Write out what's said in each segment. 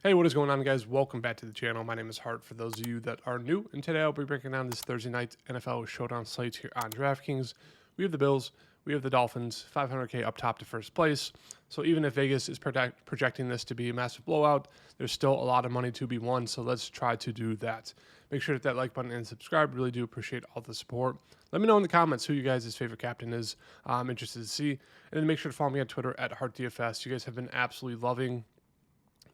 Hey, what is going on, guys? Welcome back to the channel. My name is Hart for those of you that are new, and today I'll be breaking down this Thursday Night NFL Showdown Slate here on DraftKings. We have the Bills, we have the Dolphins, 500K up top to first place. So even if Vegas is projecting this to be a massive blowout, there's still a lot of money to be won, so let's try to do that. Make sure to hit that like button and subscribe. Really do appreciate all the support. Let me know in the comments who you guys' favorite captain is. I'm interested to see. And then make sure to follow me on Twitter at HartDFS. You guys have been absolutely loving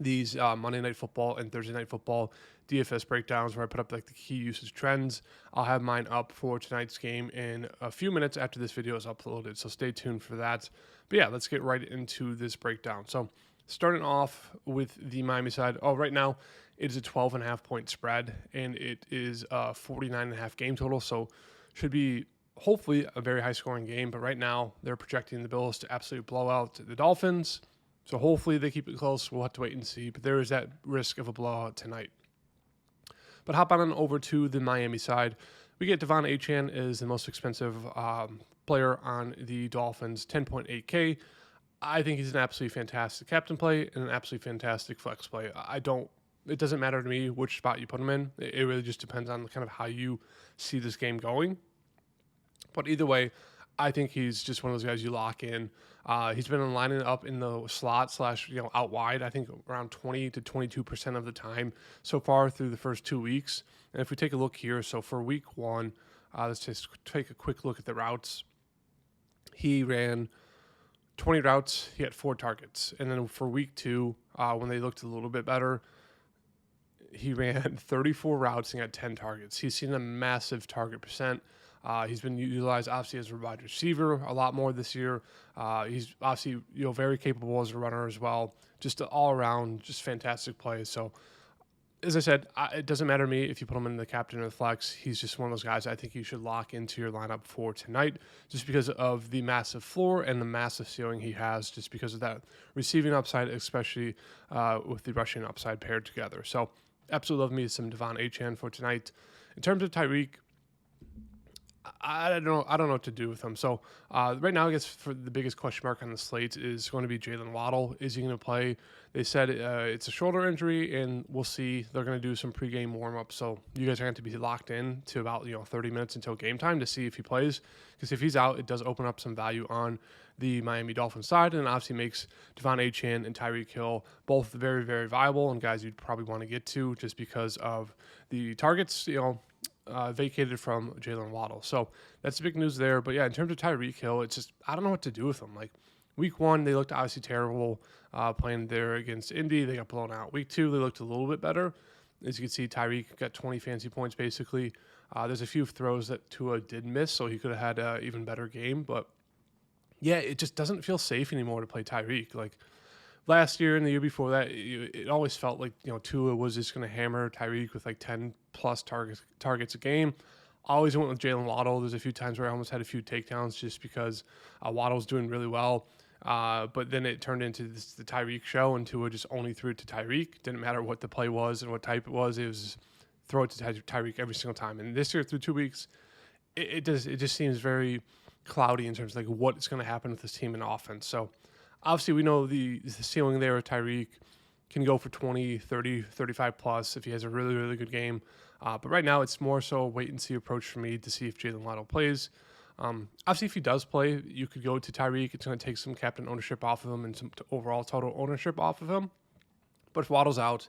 these Monday Night Football and Thursday Night Football DFS breakdowns where I put up like the key usage trends. I'll have mine up for tonight's game in a few minutes after this video is uploaded, so stay tuned for that. But yeah, let's get right into this breakdown. So starting off with the Miami side, right now it is a 12.5 point spread, and it is a 49.5 game total, so should be hopefully a very high scoring game. But right now they're projecting the Bills to absolutely blow out the Dolphins. So hopefully they keep it close. We'll have to wait and see. But there is that risk of a blowout tonight. But hop on over to the Miami side. We get Devon Achane is the most expensive player on the Dolphins, 10.8K. I think he's an absolutely fantastic captain play and an absolutely fantastic flex play. It doesn't matter to me which spot you put him in. It really just depends on kind of how you see this game going. But either way, I think he's just one of those guys you lock in. He's been lining up in the slot / out wide, I think around 20 to 22% of the time so far through the first 2 weeks. And if we take a look here, so for week one, let's just take a quick look at the routes. He ran 20 routes. He had 4 targets. And then for week two, when they looked a little bit better, he ran 34 routes and got 10 targets. He's seen a massive target percent. He's been utilized obviously as a wide receiver a lot more this year. He's obviously very capable as a runner as well. Just all around, just fantastic plays. So as I said, it doesn't matter to me if you put him in the captain or the flex. He's just one of those guys I think you should lock into your lineup for tonight, just because of the massive floor and the massive ceiling he has, just because of that receiving upside, especially with the rushing upside paired together. So absolutely love me some Devon Achane for tonight. In terms of Tyreek, I don't know what to do with him. So right now, I guess for the biggest question mark on the slate is going to be Jalen Waddle. Is he going to play? They said it's a shoulder injury, and we'll see. They're going to do some pregame warm-up. So you guys are going to be locked in to about 30 minutes until game time to see if he plays. Because if he's out, it does open up some value on the Miami Dolphins side, and obviously makes Devon Achane and Tyreek Hill both very, very viable and guys you'd probably want to get to just because of the targets, vacated from Jalen Waddle. So that's big news there. But yeah, in terms of Tyreek Hill, it's just, I don't know what to do with him. Like week one, they looked obviously terrible playing there against Indy. They got blown out. Week two, they looked a little bit better. As you can see, Tyreek got 20 fantasy points basically. There's a few throws that Tua did miss, so he could have had an even better game. But yeah, it just doesn't feel safe anymore to play Tyreek. Like last year and the year before that, it always felt like Tua was just going to hammer Tyreek with like 10 plus targets a game. Always went with Jalen Waddle. There's a few times where I almost had a few takedowns just because Waddle's doing really well. But then it turned into the Tyreek show, and Tua just only threw it to Tyreek. Didn't matter what the play was and what type it was. It was throw it to Tyreek every single time. And this year through 2 weeks, it just seems very cloudy in terms of like what's going to happen with this team in offense. So obviously, we know the ceiling there with Tyreek can go for 20, 30, 35 plus if he has a really, really good game. But right now, it's more so a wait-and-see approach for me to see if Jalen Waddle plays. Obviously, if he does play, you could go to Tyreek. It's going to take some captain ownership off of him and some overall total ownership off of him. But if Waddle's out,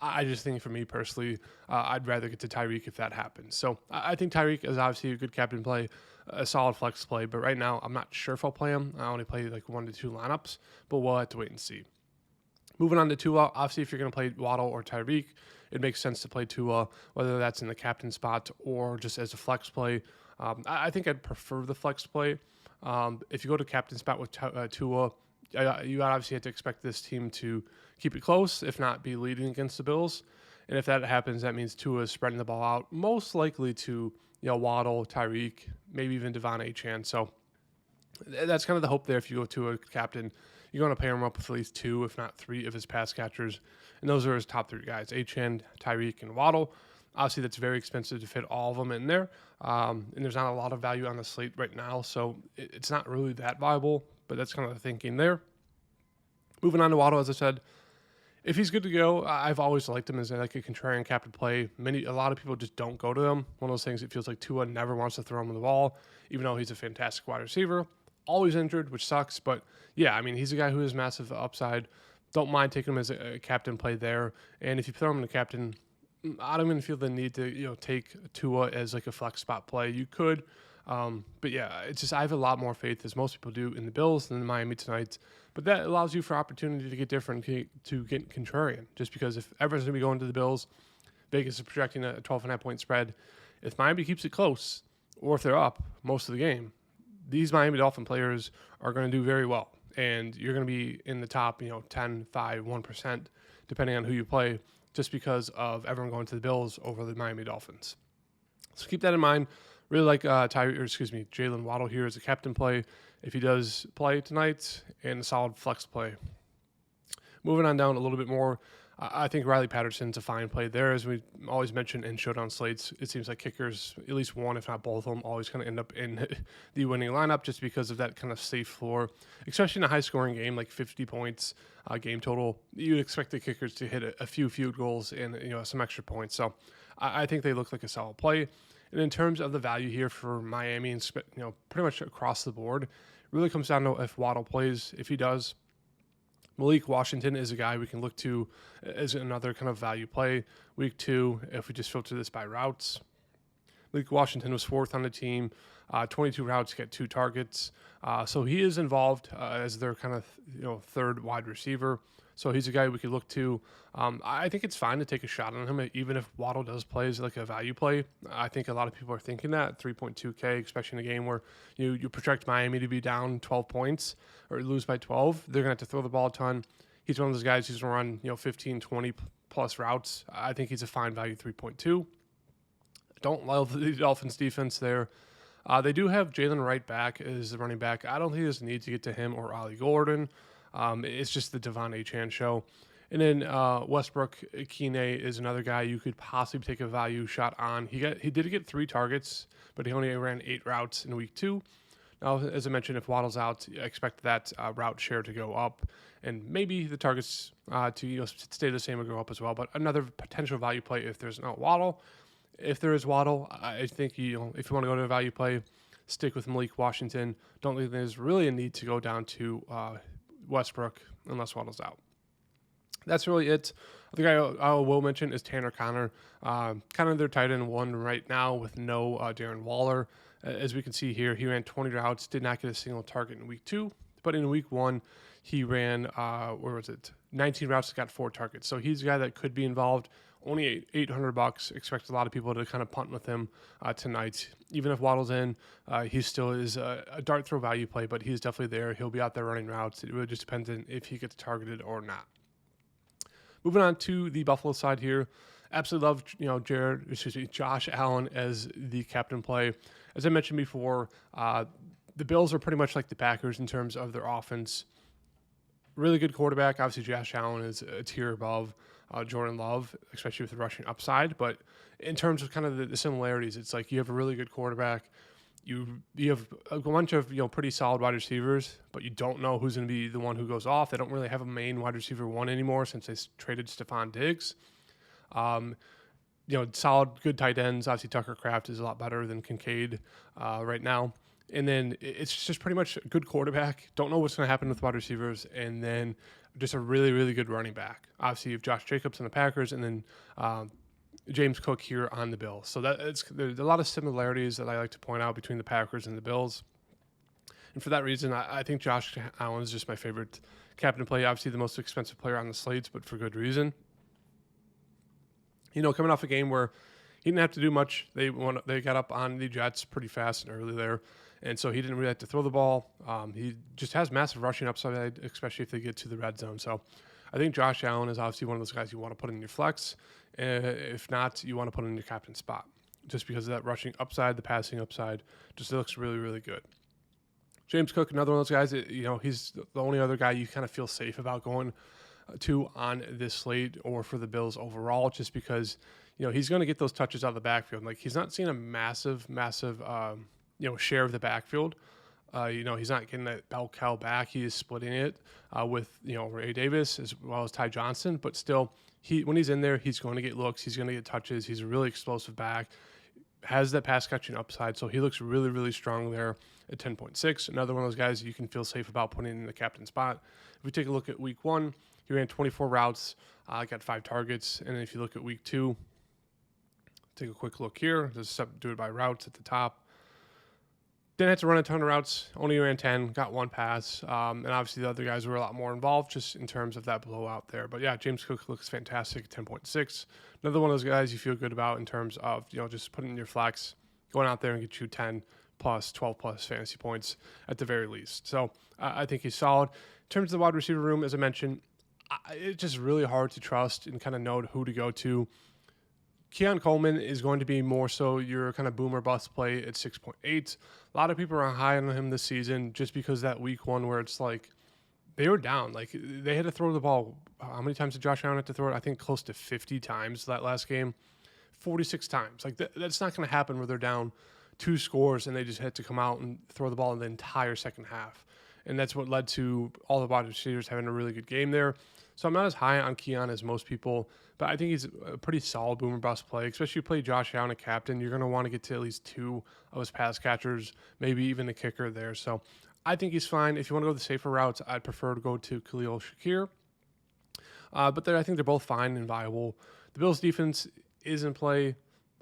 I just think for me personally, I'd rather get to Tyreek if that happens. So I think Tyreek is obviously a good captain play, a solid flex play. But right now, I'm not sure if I'll play him. I only play like 1 to 2 lineups, but we'll have to wait and see. Moving on to Tua, obviously if you're going to play Waddle or Tyreek, it makes sense to play Tua, whether that's in the captain spot or just as a flex play. I think I'd prefer the flex play. If you go to captain spot with Tua, you obviously have to expect this team to keep it close, if not be leading against the Bills. And if that happens, that means Tua is spreading the ball out, most likely to Waddle, Tyreek, maybe even Devon Achane. So that's kind of the hope there. If you go to a captain, you're going to pair him up with at least 2, if not 3 of his pass catchers. And those are his top 3 guys, Achane, Tyreek, and Waddle. Obviously, that's very expensive to fit all of them in there. And there's not a lot of value on the slate right now, so it's not really that viable. But that's kind of the thinking there. Moving on to Waddle, as I said, If he's good to go, I've always liked him as like a contrarian captain play. A lot of people just don't go to him. One of those things, it feels like Tua never wants to throw him the ball, even though he's a fantastic wide receiver. Always injured, which sucks. But yeah, I mean, he's a guy who has massive upside. Don't mind taking him as a captain play there. And if you throw him in the captain, I don't even feel the need to take Tua as like a flex spot play. You could, but yeah, it's just I have a lot more faith, as most people do, in the Bills than in Miami tonight. But that allows you for opportunity to get different, to get contrarian. Just because if everyone's going to be going to the Bills, Vegas is projecting a 12.5 point spread. If Miami keeps it close, or if they're up most of the game, these Miami Dolphin players are going to do very well. And you're going to be in the top, 10, 5, 1%, depending on who you play, just because of everyone going to the Bills over the Miami Dolphins. So keep that in mind. Really like Jalen Waddle here as a captain play if he does play tonight, and a solid flex play. Moving on down a little bit more, I think Riley Patterson's a fine play there. As we always mention in Showdown Slates, it seems like kickers, at least one, if not both of them, always kind of end up in the winning lineup just because of that kind of safe floor, especially in a high-scoring game like 50 points game total. You'd expect the kickers to hit a few field goals and some extra points. So I think they look like a solid play. And in terms of the value here for Miami, and pretty much across the board, it really comes down to if Waddle plays. If he does, Malik Washington is a guy we can look to as another kind of value play. Week 2, if we just filter this by routes, Malik Washington was 4th on the team, 22 routes, get 2 targets. So he is involved as their kind of third wide receiver. So he's a guy we could look to. I think it's fine to take a shot on him, even if Waddle does play as like a value play. I think a lot of people are thinking that 3.2K, especially in a game where you project Miami to be down 12 points or lose by 12. They're going to have to throw the ball a ton. He's one of those guys who's going to run 15, 20 plus routes. I think he's a fine value 3.2. Don't love the Dolphins defense there. They do have Jalen Wright back as the running back. I don't think there's a need to get to him or Ollie Gordon. It's just the Devon Achane show. And then Westbrook Ikine is another guy you could possibly take a value shot on. He did get 3 targets, but he only ran 8 routes in week 2. Now, as I mentioned, if Waddle's out, I expect that route share to go up, and maybe the targets to stay the same or go up as well. But another potential value play if there's not Waddle. If there is Waddle, I think if you want to go to a value play, stick with Malik Washington. Don't think there's really a need to go down to Westbrook unless Waddle's out. That's really it. The guy I will mention is Tanner Conner. Kind of their tight end 1 right now with no Darren Waller. As we can see here, he ran 20 routes, did not get a single target in week 2. But in week 1, he ran, 19 routes, got 4 targets. So he's a guy that could be involved. Only $800. Expect a lot of people to kind of punt with him tonight. Even if Waddle's in, he still is a dart throw value play, but he's definitely there. He'll be out there running routes. It really just depends on if he gets targeted or not. Moving on to the Buffalo side here. Absolutely love Josh Allen as the captain play. As I mentioned before, the Bills are pretty much like the Packers in terms of their offense. Really good quarterback. Obviously, Josh Allen is a tier above Jordan Love, especially with the rushing upside. But in terms of kind of the similarities, it's like you have a really good quarterback. You have a bunch of pretty solid wide receivers, but you don't know who's going to be the one who goes off. They don't really have a main wide receiver 1 anymore since they traded Stephon Diggs. Solid, good tight ends. Obviously, Tucker Kraft is a lot better than Kincaid right now. And then it's just pretty much a good quarterback. Don't know what's going to happen with wide receivers. And then just a really, really good running back. Obviously, you have Josh Jacobs on the Packers, and then James Cook here on the Bills. So there's a lot of similarities that I like to point out between the Packers and the Bills. And for that reason, I think Josh Allen is just my favorite captain play. Obviously, the most expensive player on the slates, but for good reason. Coming off a game where he didn't have to do much. They got up on the Jets pretty fast and early there. And so he didn't really have to throw the ball. He just has massive rushing upside, especially if they get to the red zone. So I think Josh Allen is obviously one of those guys you want to put in your flex. If not, you want to put in your captain spot. Just because of that rushing upside, the passing upside, just looks really, really good. James Cook, another one of those guys, he's the only other guy you kind of feel safe about going to on this slate or for the Bills overall, just because, he's going to get those touches out of the backfield. Like, he's not seeing a massive, share of the backfield. He's not getting that bell cow back. He is splitting it with, Ray Davis as well as Ty Johnson. But still, when he's in there, he's going to get looks. He's going to get touches. He's a really explosive back. Has that pass catching upside. So he looks really, really strong there at 10.6. Another one of those guys you can feel safe about putting in the captain spot. If we take a look at week 1, he ran 24 routes, got 5 targets. And then if you look at week 2, take a quick look here. Just do it by routes at the top. Didn't have to run a ton of routes. Only ran 10, got 1 pass. And obviously the other guys were a lot more involved just in terms of that blowout there. But yeah, James Cook looks fantastic at 10.6. Another one of those guys you feel good about in terms of, just putting in your flex, going out there and get you 10 plus, 12 plus fantasy points at the very least. So I think he's solid. In terms of the wide receiver room, as I mentioned, it's just really hard to trust and kind of know who to go to. Keon Coleman is going to be more so your kind of boomer bust play at 6.8. A lot of people are high on him this season just because that week 1 where it's like they were down. Like they had to throw the ball. How many times did Josh Allen have to throw it? I think close to 50 times that last game. 46 times. Like that's not going to happen where they're down 2 scores and they just had to come out and throw the ball in the entire second half. And that's what led to all the wide receivers having a really good game there. So I'm not as high on Keon as most people, but I think he's a pretty solid boomer bust play, especially if you play Josh Allen at captain. You're going to want to get to at least 2 of his pass catchers, maybe even the kicker there. So I think he's fine. If you want to go the safer routes, I'd prefer to go to Khalil Shakir. But I think they're both fine and viable. The Bills defense is in play.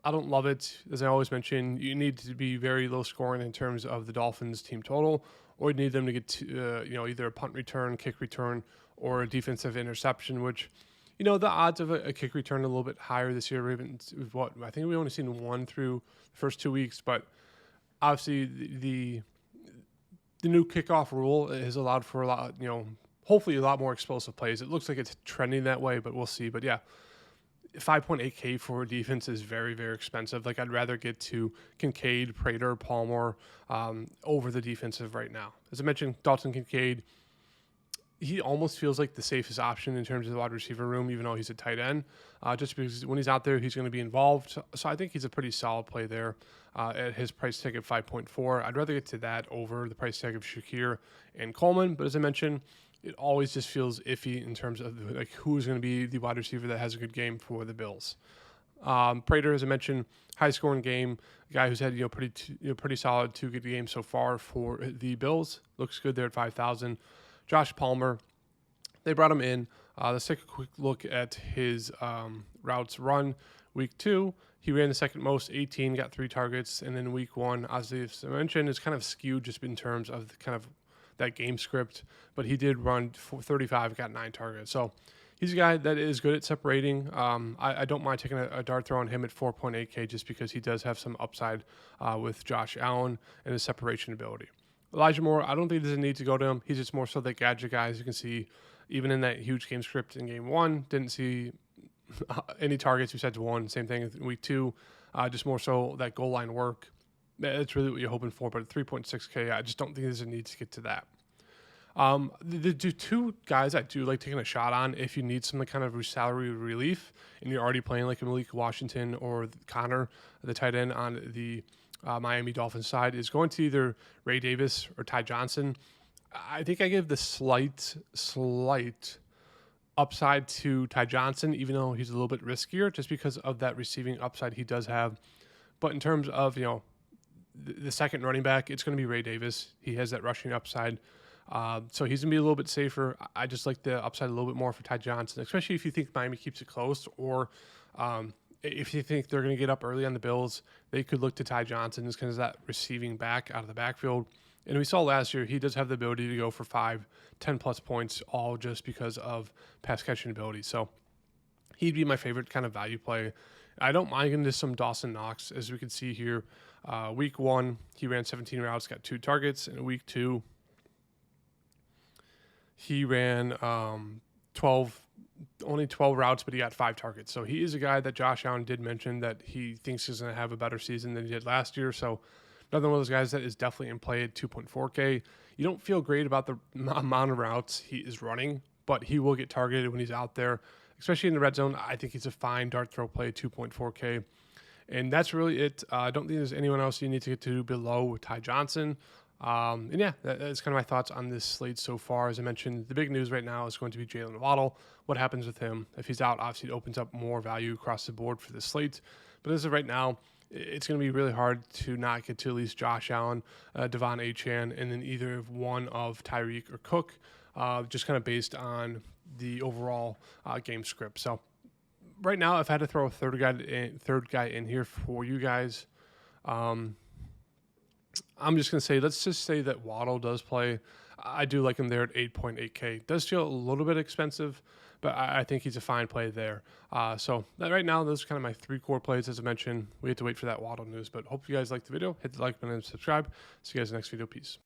I don't love it. As I always mention, you need to be very low scoring in terms of the Dolphins team total, or you need them to get to, either a punt return, kick return, or a defensive interception, which, the odds of a kick return are a little bit higher this year. I think we've only seen 1 through the first 2 weeks, but obviously the new kickoff rule has allowed for a lot, hopefully a lot more explosive plays. It looks like it's trending that way, but we'll see. But yeah, 5.8K for defense is very, very expensive. Like I'd rather get to Kincaid, Prater, Palmer over the defensive right now. As I mentioned, Dalton Kincaid, he almost feels like the safest option in terms of the wide receiver room, even though he's a tight end, just because when he's out there, he's going to be involved. So I think he's a pretty solid play there at his price tag at 5.4. I'd rather get to that over the price tag of Shakir and Coleman. But as I mentioned, it always just feels iffy in terms of like who's going to be the wide receiver that has a good game for the Bills. Prater, as I mentioned, high scoring game, a guy who's had pretty solid 2 good games so far for the Bills. Looks good there at 5,000. Josh Palmer, they brought him in. Let's take a quick look at his routes run. Week 2, he ran the second most, 18, got 3 targets. And then week 1, as I mentioned, is kind of skewed just in terms of the kind of that game script. But he did run 35, got 9 targets. So he's a guy that is good at separating. I don't mind taking a dart throw on him at 4.8K just because he does have some upside with Josh Allen and his separation ability. Elijah Moore, I don't think there's a need to go to him. He's just more so that gadget guy. As you can see, even in that huge game script in game 1, didn't see any targets besides 1. Same thing in week 2, just more so that goal line work. That's really what you're hoping for. But at 3.6K, I just don't think there's a need to get to that. The 2 guys I do like taking a shot on if you need some kind of salary relief and you're already playing like a Malik Washington or Connor, the tight end on the Miami Dolphins side, is going to either Ray Davis or Ty Johnson. I think I give the slight upside to Ty Johnson, even though he's a little bit riskier just because of that receiving upside he does have. But in terms of, the second running back, it's going to be Ray Davis. He has that rushing upside. So he's going to be a little bit safer. I just like the upside a little bit more for Ty Johnson, especially if you think Miami keeps it close, or if you think they're going to get up early on the Bills, they could look to Ty Johnson just because of that receiving back out of the backfield. And we saw last year, he does have the ability to go for 5, 10-plus points, all just because of pass catching ability. So he'd be my favorite kind of value play. I don't mind getting to some Dawson Knox, as we can see here. Week 1, he ran 17 routes, got 2 targets. And week 2, he ran only 12 routes, but he got 5 targets. So he is a guy that Josh Allen did mention that he thinks is going to have a better season than he did last year. So another one of those guys that is definitely in play at 2.4K. You don't feel great about the amount of routes he is running, but he will get targeted when he's out there, especially in the red zone. I think he's a fine dart throw play at 2.4K. And that's really it. I don't think there's anyone else you need to get to below Ty Johnson. And yeah, that's kind of my thoughts on this slate so far. As I mentioned, the big news right now is going to be Jalen Waddle. What happens with him? If he's out, obviously it opens up more value across the board for the slate. But as of right now, it's going to be really hard to not get to at least Josh Allen, Devon Achane, and then either one of Tyreek or Cook, just kind of based on the overall game script. So right now, if I had to throw a third guy in here for you guys, I'm just going to say, let's just say that Waddle does play. I do like him there at 8.8K. Does feel a little bit expensive, but I think he's a fine play there. So right now, those are kind of my 3 core plays. As I mentioned, we have to wait for that Waddle news, but hope you guys liked the video. Hit the like button and subscribe. See you guys in the next video. Peace.